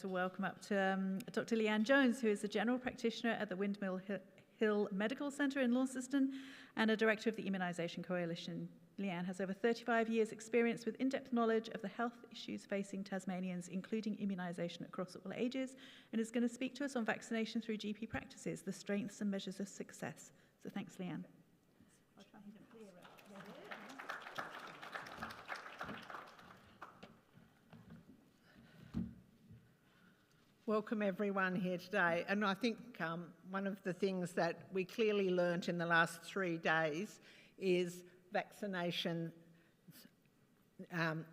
To welcome up to Dr. Leanne Jones, who is a general practitioner at the Windmill Hill Medical Centre in Launceston and a director of the Immunisation Coalition. Leanne has over 35 years' experience with in-depth knowledge of the health issues facing Tasmanians, including immunisation across all ages, and is going to speak to us on vaccination through GP practices, the strengths and measures of success. So thanks, Leanne. I'll try and clear it. Welcome everyone here today, and I think one of the things that we clearly learnt in the last 3 days is vaccination and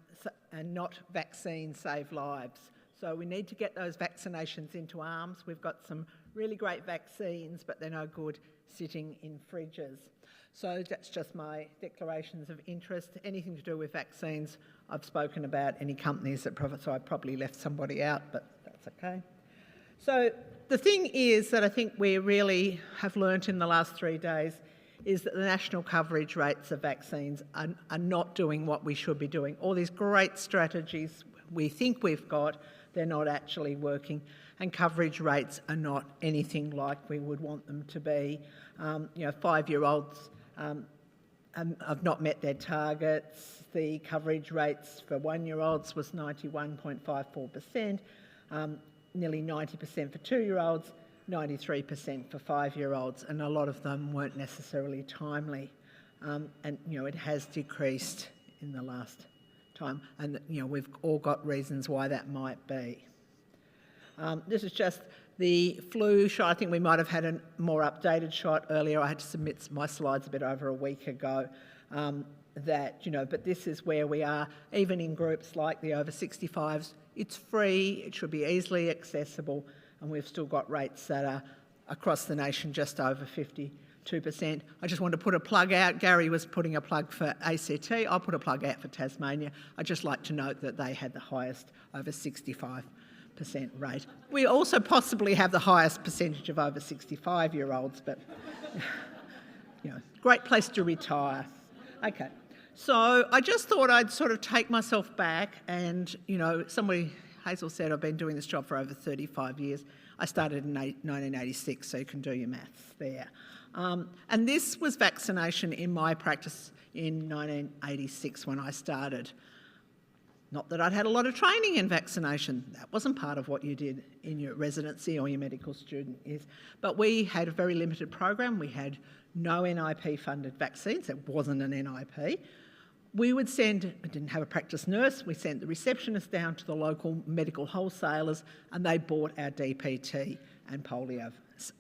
not vaccines save lives. So we need to get those vaccinations into arms. We've got some really great vaccines, but they're no good sitting in fridges. So that's just my declarations of interest. Anything to do with vaccines, I've spoken about any companies that profit, so I probably left somebody out, but that's okay. So the thing is that I think we really have learnt in the last 3 days is that the national coverage rates of vaccines are not doing what we should be doing. All these great strategies we think we've got, they're not actually working, and coverage rates are not anything like we would want them to be. 5-year-olds have not met their targets. The coverage rates for 1-year-olds was 91.54%, nearly 90% for 2-year-olds, 93% for 5-year-olds, and a lot of them weren't necessarily timely. It has decreased in the last time, and we've all got reasons why that might be. This is just the flu shot. I think we might have had a more updated shot earlier. I had to submit my slides a bit over a week ago. But this is where we are, even in groups like the over 65s. It's free, it should be easily accessible, and we've still got rates that are across the nation just over 52%. I just want to put a plug out. Gary was putting a plug for ACT. I'll put a plug out for Tasmania. I'd just like to note that they had the highest, over 65% rate. We also possibly have the highest percentage of over 65-year-olds, but great place to retire. Okay. So I just thought I'd sort of take myself back and, Hazel said I've been doing this job for over 35 years. I started in 1986, so you can do your maths there. And this was vaccination in my practice in 1986 when I started. Not that I'd had a lot of training in vaccination. That wasn't part of what you did in your residency or your medical student years. But we had a very limited program. We had no NIP-funded vaccines. It wasn't an NIP. We would send, I didn't have a practice nurse, we sent the receptionist down to the local medical wholesalers and they bought our DPT and polio,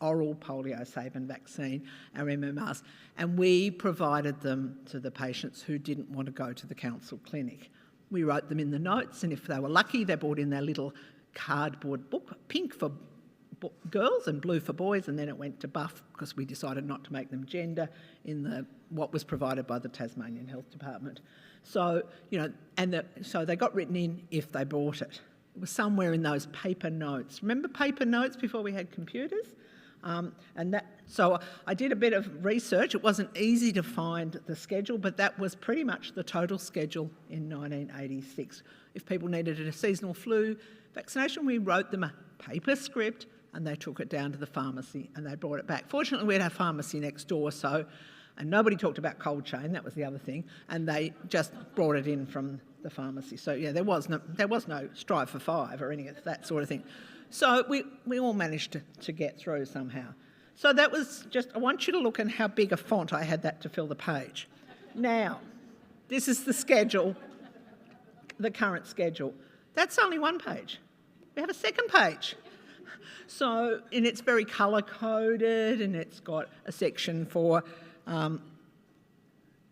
oral polio saving vaccine, our MMRs, and we provided them to the patients who didn't want to go to the council clinic. We wrote them in the notes, and if they were lucky, they brought in their little cardboard book, pink for girls and blue for boys, and then it went to buff because we decided not to make them gender in what was provided by the Tasmanian Health Department. So, so they got written in if they bought it. It was somewhere in those paper notes. Remember paper notes before we had computers? So I did a bit of research. It wasn't easy to find the schedule, but that was pretty much the total schedule in 1986. If people needed a seasonal flu vaccination, we wrote them a paper script and they took it down to the pharmacy and they brought it back. Fortunately, we had a pharmacy next door, and nobody talked about cold chain, that was the other thing, and they just brought it in from the pharmacy. So there was no strive for 5 or any of that sort of thing. So we all managed to get through somehow. So that was just, I want you to look at how big a font I had that to fill the page. Now, this is the schedule, the current schedule. That's only one page. We have a second page. So, and it's very colour-coded, and it's got a section for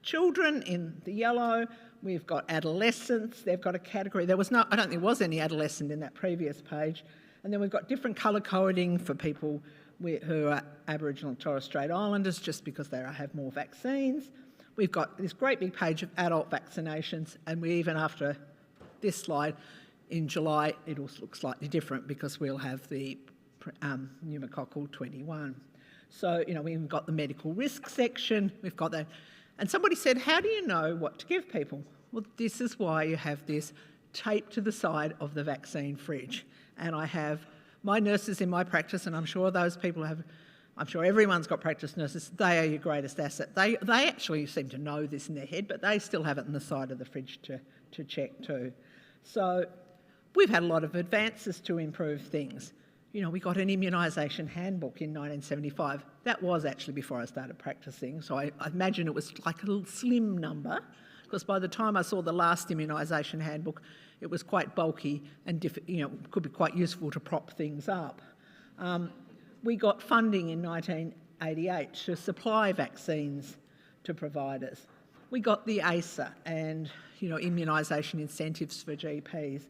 children in the yellow. We've got adolescents. They've got a category. I don't think there was any adolescent in that previous page. And then we've got different colour coding for people who are Aboriginal and Torres Strait Islanders, just because they have more vaccines. We've got this great big page of adult vaccinations, and we even after this slide, in July, it'll look slightly different because we'll have the pneumococcal 21. So, we've got the medical risk section, we've got that. And somebody said, how do you know what to give people? Well, this is why you have this taped to the side of the vaccine fridge. and I have my nurses in my practice, and I'm sure those people have, I'm sure everyone's got practice nurses, they are your greatest asset. They actually seem to know this in their head, but they still have it on the side of the fridge to check too. So we've had a lot of advances to improve things. You know, we got an immunisation handbook in 1975. That was actually before I started practising, so I imagine it was like a little slim number, because by the time I saw the last immunisation handbook, it was quite bulky and could be quite useful to prop things up. We got funding in 1988 to supply vaccines to providers. We got the ASA and, immunisation incentives for GPs.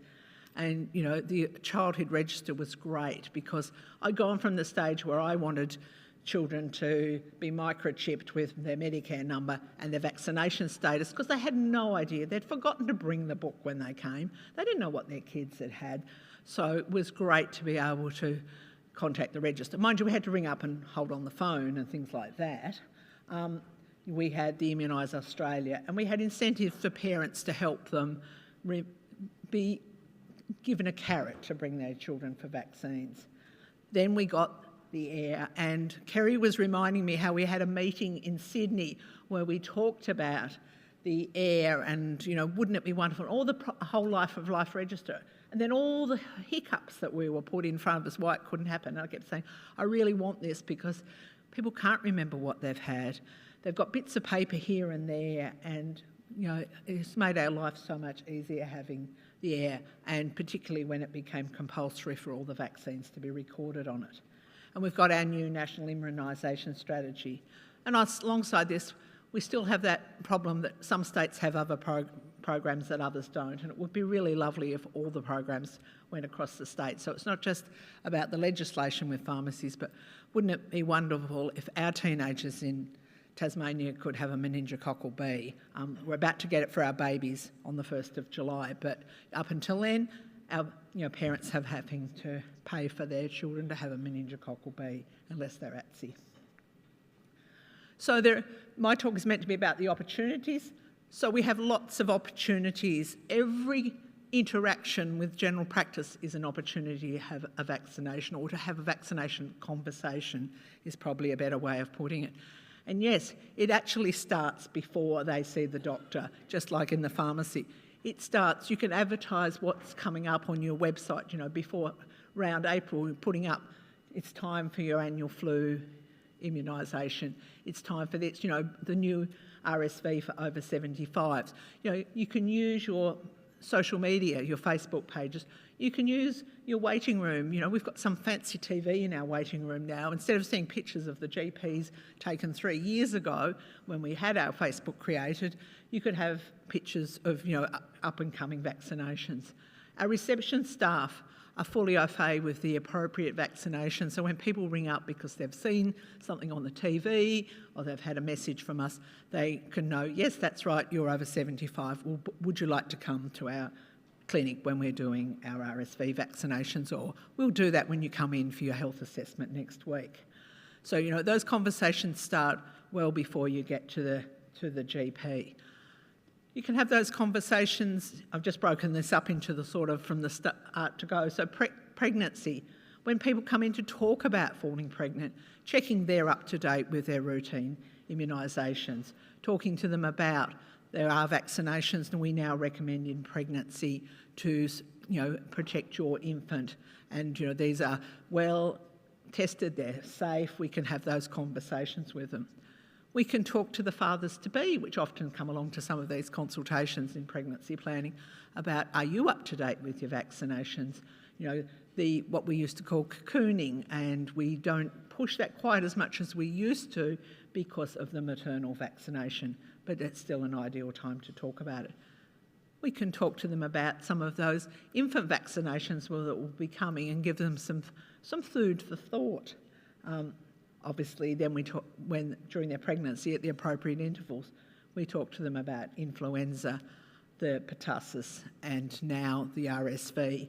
And, the childhood register was great because I'd gone from the stage where I wanted children to be microchipped with their Medicare number and their vaccination status because they had no idea. They'd forgotten to bring the book when they came. They didn't know what their kids had had. So it was great to be able to contact the register. Mind you, we had to ring up and hold on the phone and things like that. We had the Immunise Australia, and we had incentives for parents to help them be given a carrot to bring their children for vaccines. Then we got the AIR, and Kerry was reminding me how we had a meeting in Sydney where we talked about the AIR and, wouldn't it be wonderful, all the whole life of life register. And then all the hiccups that we were put in front of us, why it couldn't happen. And I kept saying, I really want this because people can't remember what they've had. They've got bits of paper here and there, and it's made our life so much easier having the AIR, and particularly when it became compulsory for all the vaccines to be recorded on it. And we've got our new national immunisation strategy. And alongside this, we still have that problem that some states have other programs that others don't, and it would be really lovely if all the programs went across the state. So it's not just about the legislation with pharmacies, but wouldn't it be wonderful if our teenagers in Tasmania could have a meningococcal B? We're about to get it for our babies on the 1st of July, but up until then, our parents have having to pay for their children to have a meningococcal B unless they're ATSI. So my talk is meant to be about the opportunities. So we have lots of opportunities. Every interaction with general practice is an opportunity to have a vaccination, or to have a vaccination conversation is probably a better way of putting it. And yes, it actually starts before they see the doctor, just like in the pharmacy. It starts, you can advertise what's coming up on your website, before around April, you're putting up, it's time for your annual flu immunisation. It's time for this, the new RSV for over 75s. You can use your social media, your Facebook pages. You can use your waiting room. We've got some fancy TV in our waiting room now. Instead of seeing pictures of the GPs taken 3 years ago when we had our Facebook created, you could have pictures of, up-and-coming vaccinations. Our reception staff are fully au fait with the appropriate vaccination. So when people ring up because they've seen something on the TV or they've had a message from us, they can know, yes, that's right, you're over 75. Well, would you like to come to our clinic when we're doing our RSV vaccinations? Or we'll do that when you come in for your health assessment next week. So, those conversations start well before you get to the GP. You can have those conversations. I've just broken this up into the sort of from the start to go. So pregnancy, when people come in to talk about falling pregnant, checking they're up to date with their routine immunisations, talking to them about there are vaccinations and we now recommend in pregnancy to protect your infant, and these are well tested, they're safe. We can have those conversations with them. We can talk to the fathers-to-be, which often come along to some of these consultations in pregnancy planning, about are you up to date with your vaccinations? What we used to call cocooning, and we don't push that quite as much as we used to because of the maternal vaccination, but it's still an ideal time to talk about it. We can talk to them about some of those infant vaccinations that will be coming and give them some food for thought. Obviously, then during their pregnancy at the appropriate intervals, we talk to them about influenza, the pertussis, and now the RSV,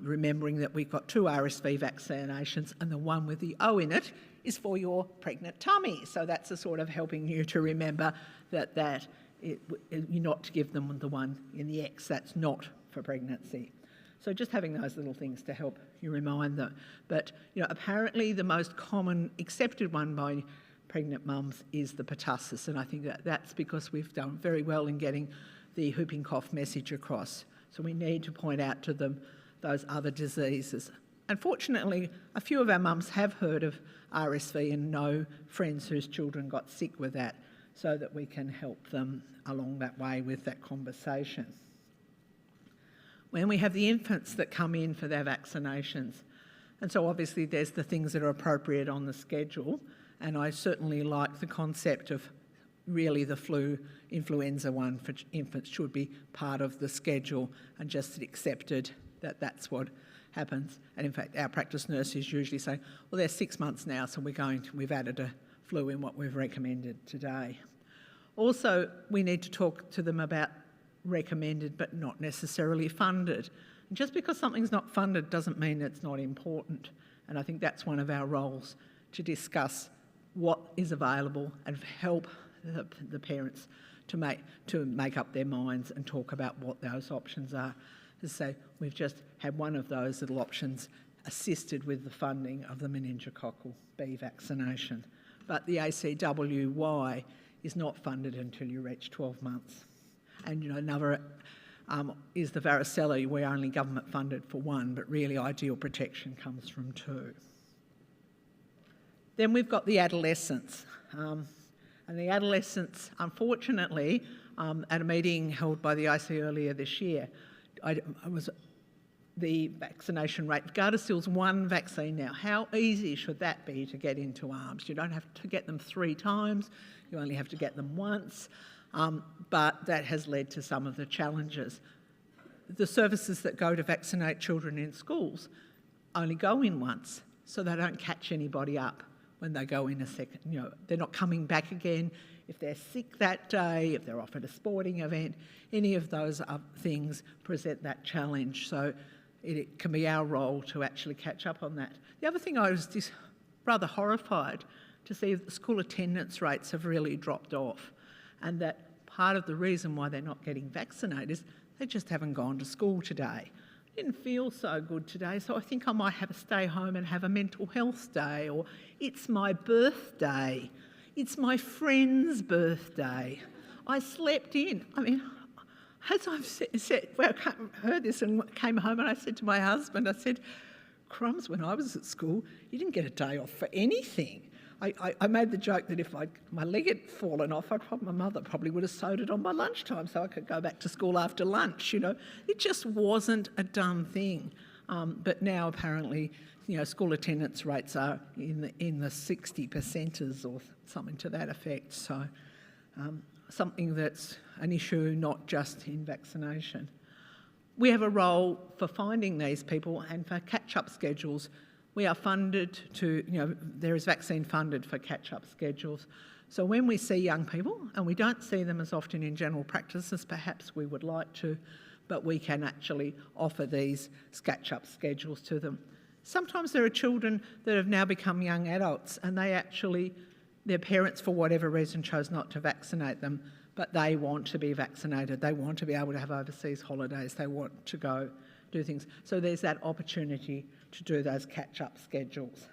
remembering that we've got 2 RSV vaccinations, and the one with the O in it is for your pregnant tummy. So that's a sort of helping you to remember you're not to give them the one in the X, that's not for pregnancy. So just having those little things to help you remind them. But, apparently the most common accepted one by pregnant mums is the pertussis, and I think that's because we've done very well in getting the whooping cough message across. So we need to point out to them those other diseases. Unfortunately, a few of our mums have heard of RSV and know friends whose children got sick with that, so that we can help them along that way with that conversation. When we have the infants that come in for their vaccinations, and so obviously there's the things that are appropriate on the schedule, and I certainly like the concept of really the flu influenza one for infants should be part of the schedule and just accepted that that's what happens. And in fact, our practice nurses usually say, well, they're 6 months now, so we've added a flu in what we've recommended today. Also, we need to talk to them about recommended but not necessarily funded. And just because something's not funded doesn't mean it's not important. And I think that's one of our roles, to discuss what is available and help the parents to make up their minds and talk about what those options are. As I say, we've just had one of those little options assisted with the funding of the meningococcal B vaccination. But the ACWY is not funded until you reach 12 months. And another is the varicella. We're only government funded for one, but really ideal protection comes from 2. Then we've got the adolescents. And the adolescents, unfortunately, at a meeting held by the IC earlier this year, the vaccination rate. Gardasil's one vaccine now. How easy should that be to get into arms? You don't have to get them 3 times, you only have to get them once, but that has led to some of the challenges. The services that go to vaccinate children in schools only go in once, so they don't catch anybody up when they go in a second. They're not coming back again. If they're sick that day, if they're off at a sporting event, any of those things present that challenge. So it can be our role to actually catch up on that. The other thing, I was just rather horrified to see that the school attendance rates have really dropped off, and that part of the reason why they're not getting vaccinated is they just haven't gone to school today. Didn't feel so good today, so I think I might have to stay home and have a mental health day, or it's my birthday, it's my friend's birthday. I slept in. I mean, as I've said, well, I heard this and came home and I said to my husband, I said, crumbs, when I was at school, you didn't get a day off for anything. I made the joke that if my leg had fallen off, my mother probably would have sewed it on by lunchtime so I could go back to school after lunch, It just wasn't a done thing. But now apparently, school attendance rates are in the 60%ers or something to that effect. So something that's an issue not just in vaccination. We have a role for finding these people and for catch-up schedules. We are funded there is vaccine funded for catch-up schedules. So when we see young people, and we don't see them as often in general practice as perhaps we would like to, but we can actually offer these catch-up schedules to them. Sometimes there are children that have now become young adults and their parents for whatever reason chose not to vaccinate them, but they want to be vaccinated. They want to be able to have overseas holidays. They want to go do things. So there's that opportunity to do those catch-up schedules.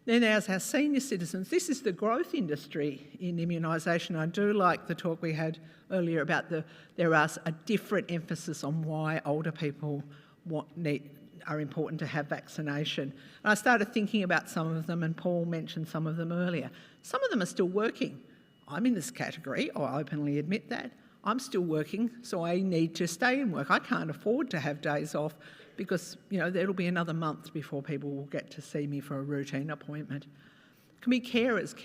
Then there's our senior citizens. This is the growth industry in immunisation. I do like the talk we had earlier about there is a different emphasis on why older people are important to have vaccination. And I started thinking about some of them, and Paul mentioned some of them earlier. Some of them are still working. I'm in this category, I openly admit that. I'm still working, so I need to stay in work. I can't afford to have days off because, it'll be another month before people will get to see me for a routine appointment. It can be carers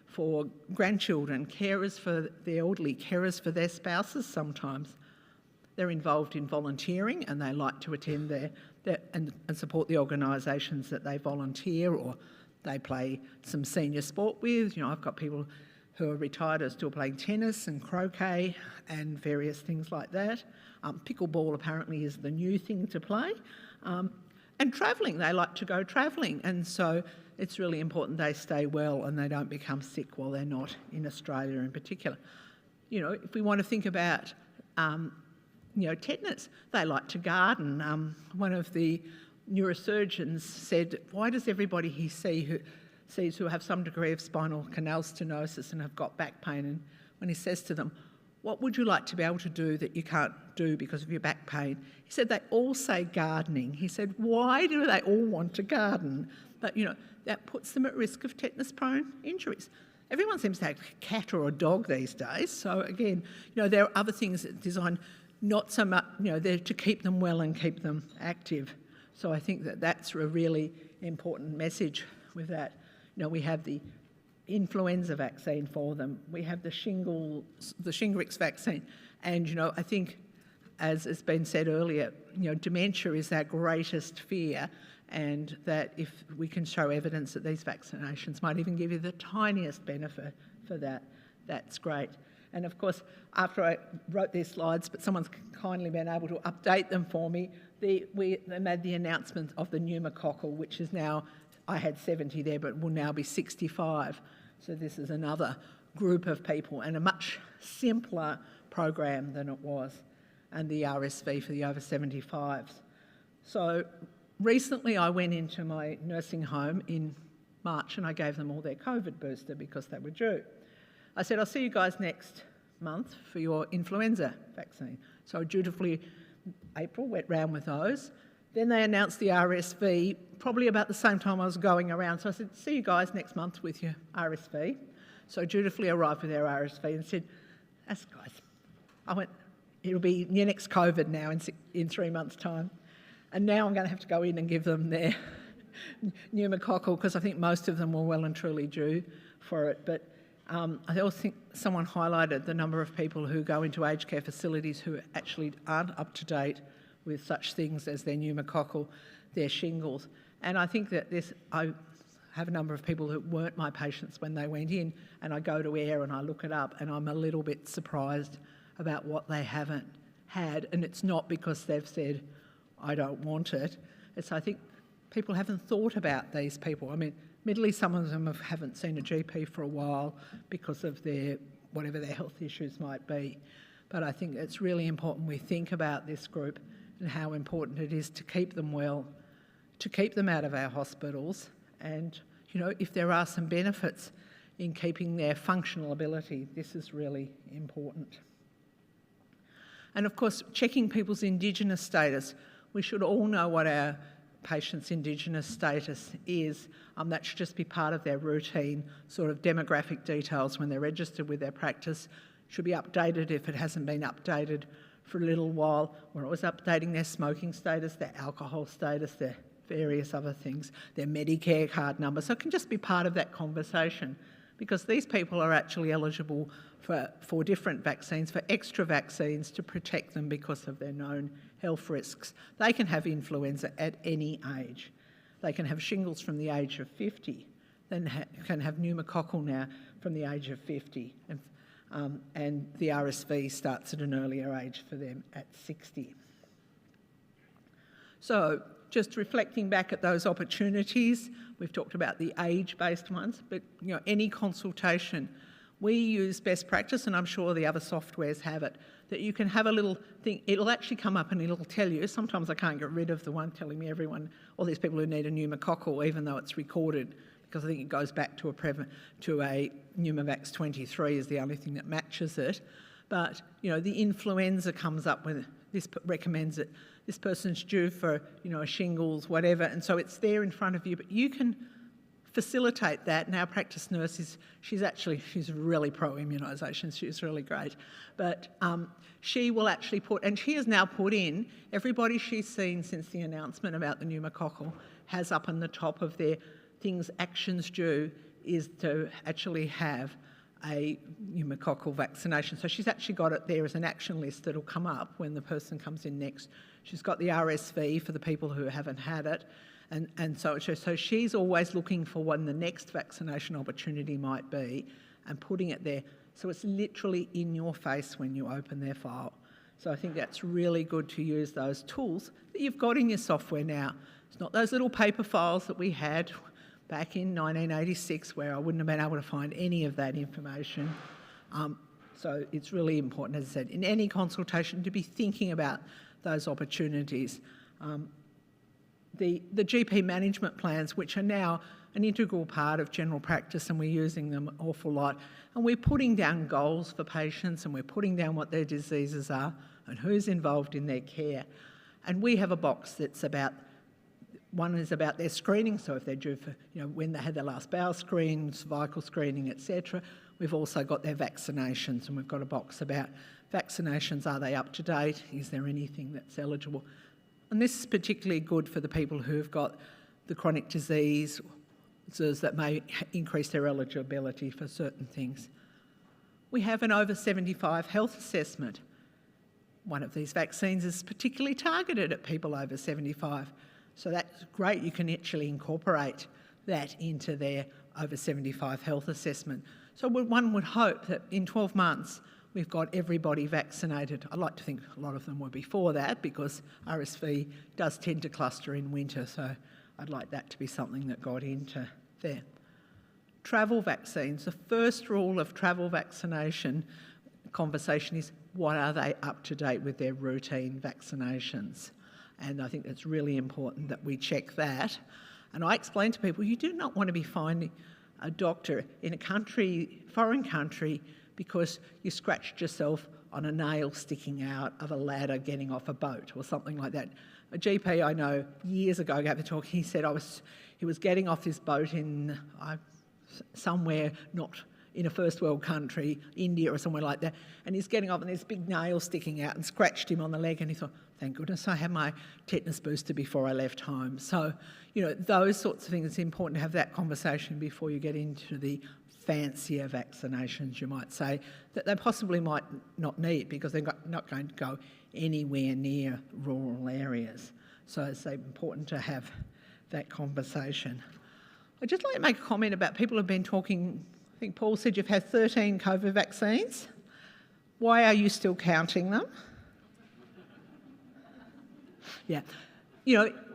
for grandchildren, carers for the elderly, carers for their spouses sometimes. They're involved in volunteering and they like to attend and support the organisations that they volunteer or they play some senior sport with. I've got people who are retired are still playing tennis and croquet and various things like that. Pickleball apparently is the new thing to play. And travelling, they like to go travelling, and so it's really important they stay well and they don't become sick while they're not in Australia in particular. If we want to think about tetanus. They like to garden. One of the neurosurgeons said, why does everybody he sees who have some degree of spinal canal stenosis and have got back pain, and when he says to them, what would you like to be able to do that you can't do because of your back pain? He said they all say gardening. He said, why do they all want to garden? But, that puts them at risk of tetanus-prone injuries. Everyone seems to have a cat or a dog these days. So again, there are other things that are designed not so much, they're to keep them well and keep them active. So I think that that's a really important message with that. We have the influenza vaccine for them. We have the Shingrix vaccine. And, I think, as has been said earlier, dementia is our greatest fear, and that if we can show evidence that these vaccinations might even give you the tiniest benefit for that, that's great. And of course, after I wrote these slides, but someone's kindly been able to update them for me, they made the announcement of the pneumococcal, which is now, I had 70 there, but will now be 65. So this is another group of people and a much simpler program than it was, and the RSV for the over 75s. So recently I went into my nursing home in March and I gave them all their COVID booster because they were due. I said, I'll see you guys next month for your influenza vaccine. So I dutifully, April, went round with those. Then they announced the RSV probably about the same time I was going around. So I said, see you guys next month with your RSV. So I dutifully arrived with their RSV and said, that's guys. I went, it'll be your next COVID now in 3 months' time. And now I'm going to have to go in and give them their pneumococcal because I think most of them were well and truly due for it. But I also think someone highlighted the number of people who go into aged care facilities who actually aren't up to date with such things as their pneumococcal, their shingles. And I think that I have a number of people who weren't my patients when they went in, and I go to AIR and I look it up and I'm a little bit surprised about what they haven't had. And it's not because they've said, I don't want it. It's I think people haven't thought about these people. I mean, admittedly, some of them haven't seen a GP for a while because of whatever their health issues might be. But I think it's really important we think about this group and how important it is to keep them well, to keep them out of our hospitals, and, if there are some benefits in keeping their functional ability, this is really important. And of course, checking people's Indigenous status. We should all know what our patients' Indigenous status is. That should just be part of their routine sort of demographic details when they're registered with their practice. Should be updated if it hasn't been updated for a little while. We're always updating their smoking status, their alcohol status, their various other things, their Medicare card number. So it can just be part of that conversation, because these people are actually eligible for different vaccines, for extra vaccines to protect them because of their known health risks. They can have influenza at any age. They can have shingles from the age of 50, then can have pneumococcal now from the age of 50. And the RSV starts at an earlier age for them at 60. So just reflecting back at those opportunities, we've talked about the age-based ones, but any consultation, we use best practice, and I'm sure the other softwares have it, that you can have a little thing, it'll actually come up and it'll tell you. Sometimes I can't get rid of the one telling me all these people who need a pneumococcal, even though it's recorded, because I think it goes back to a Pneumovax 23 is the only thing that matches it. But, the influenza comes up when this recommends it. This person's due for, a shingles, whatever, and so it's there in front of you, but you can facilitate that. And our practice nurse she's really pro-immunisation, she's really great. But she will actually and she has now put in, everybody she's seen since the announcement about the pneumococcal has up on the top of their things, actions due, is to actually have a pneumococcal vaccination. So she's actually got it there as an action list that'll come up when the person comes in next. She's got the RSV for the people who haven't had it. And so she's always looking for when the next vaccination opportunity might be and putting it there. So it's literally in your face when you open their file. So I think that's really good to use those tools that you've got in your software now. It's not those little paper files that we had back in 1986 where I wouldn't have been able to find any of that information. So it's really important, as I said, in any consultation to be thinking about those opportunities. The GP management plans, which are now an integral part of general practice, and we're using them an awful lot, and we're putting down goals for patients, and we're putting down what their diseases are and who's involved in their care. And we have a box that's about, one is about their screening, so if they're due for, when they had their last bowel screen, cervical screening, etc. We've also got their vaccinations, and we've got a box about vaccinations. Are they up to date? Is there anything that's eligible? And this is particularly good for the people who've got the chronic disease that may increase their eligibility for certain things. We have an over 75 health assessment. One of these vaccines is particularly targeted at people over 75. So that's great. You can actually incorporate that into their over 75 health assessment. So one would hope that in 12 months we've got everybody vaccinated. I'd like to think a lot of them were before that, because RSV does tend to cluster in winter, so I'd like that to be something that got into there. Travel vaccines. The first rule of travel vaccination conversation is, what are they up to date with their routine vaccinations? And I think it's really important that we check that. And I explain to people, you do not want to be finding a doctor in a country, foreign country, because you scratched yourself on a nail sticking out of a ladder getting off a boat or something like that. A GP I know years ago gave a talk. He said he was getting off this boat in somewhere not in a first world country, India or somewhere like that, and he's getting off and there's a big nail sticking out and scratched him on the leg, and he thought, thank goodness I had my tetanus booster before I left home. So, those sorts of things, it's important to have that conversation before you get into the fancier vaccinations, you might say, that they possibly might not need because they're not going to go anywhere near rural areas. So it's important to have that conversation. I'd just like to make a comment about people who've been talking. I think Paul said you've had 13 COVID vaccines. Why are you still counting them? Yeah.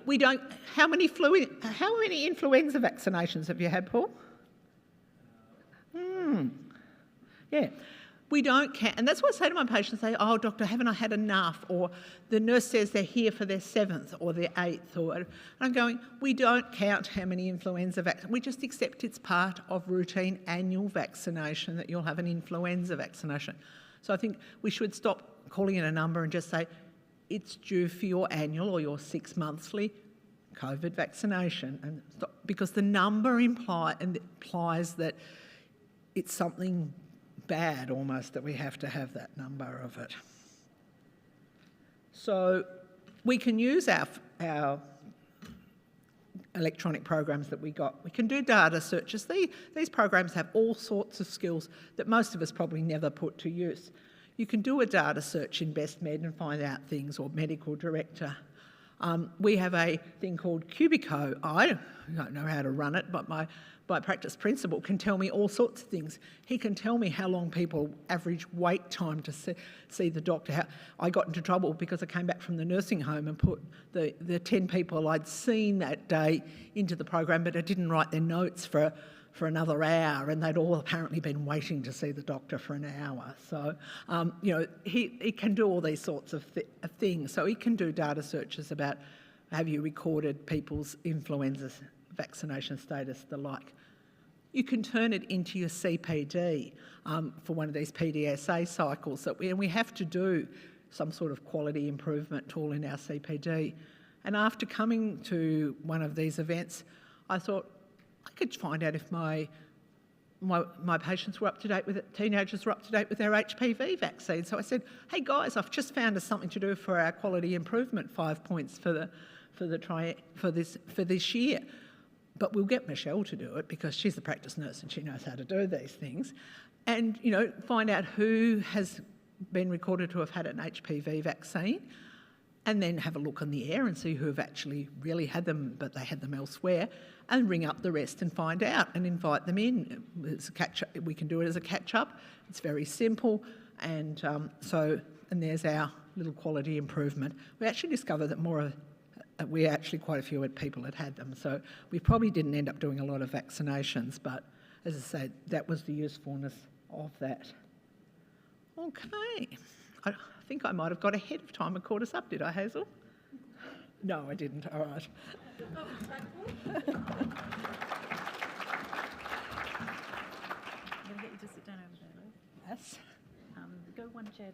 We don't... How many influenza vaccinations have you had, Paul? Yeah. We don't count, and that's what I say to my patients, say, oh, doctor, haven't I had enough? Or the nurse says they're here for their 7th or their 8th. And I'm going, we don't count how many influenza vaccines. We just accept it's part of routine annual vaccination that you'll have an influenza vaccination. So I think we should stop calling it a number and just say it's due for your annual or your 6-monthly COVID vaccination. And stop, because the number implies that it's something bad almost that we have to have that number of it. So we can use our electronic programs that we got. We can do data searches. These programs have all sorts of skills that most of us probably never put to use. You can do a data search in Best Med and find out things, or Medical Director. We have a thing called Cubico. I don't know how to run it, but my practice principal can tell me all sorts of things. He can tell me how long people average wait time to see the doctor. I got into trouble because I came back from the nursing home and put the 10 people I'd seen that day into the program, but I didn't write their notes for another hour, and they'd all apparently been waiting to see the doctor for an hour. So, he can do all these sorts of things. So he can do data searches about, have you recorded people's influenza vaccination status, the like. You can turn it into your CPD for one of these PDSA cycles that we have to do some sort of quality improvement tool in our CPD. And after coming to one of these events, I thought I could find out if my patients were up to date with it, teenagers were up to date with their HPV vaccine. So I said, hey guys, I've just found us something to do for our quality improvement 5 points for this year. But we'll get Michelle to do it because she's the practice nurse and she knows how to do these things. And, find out who has been recorded to have had an HPV vaccine, and then have a look on the air and see who have actually really had them, but they had them elsewhere, and ring up the rest and find out and invite them in. It's a catch-up. We can do it as a catch-up. It's very simple. And and there's our little quality improvement. We actually discovered that quite a few people had them. So we probably didn't end up doing a lot of vaccinations, but as I said, that was the usefulness of that. Okay. I think I might have got ahead of time and caught us up, did I, Hazel? No, I didn't. All right. I'm going to get you to sit down over there. Yes. Go one chair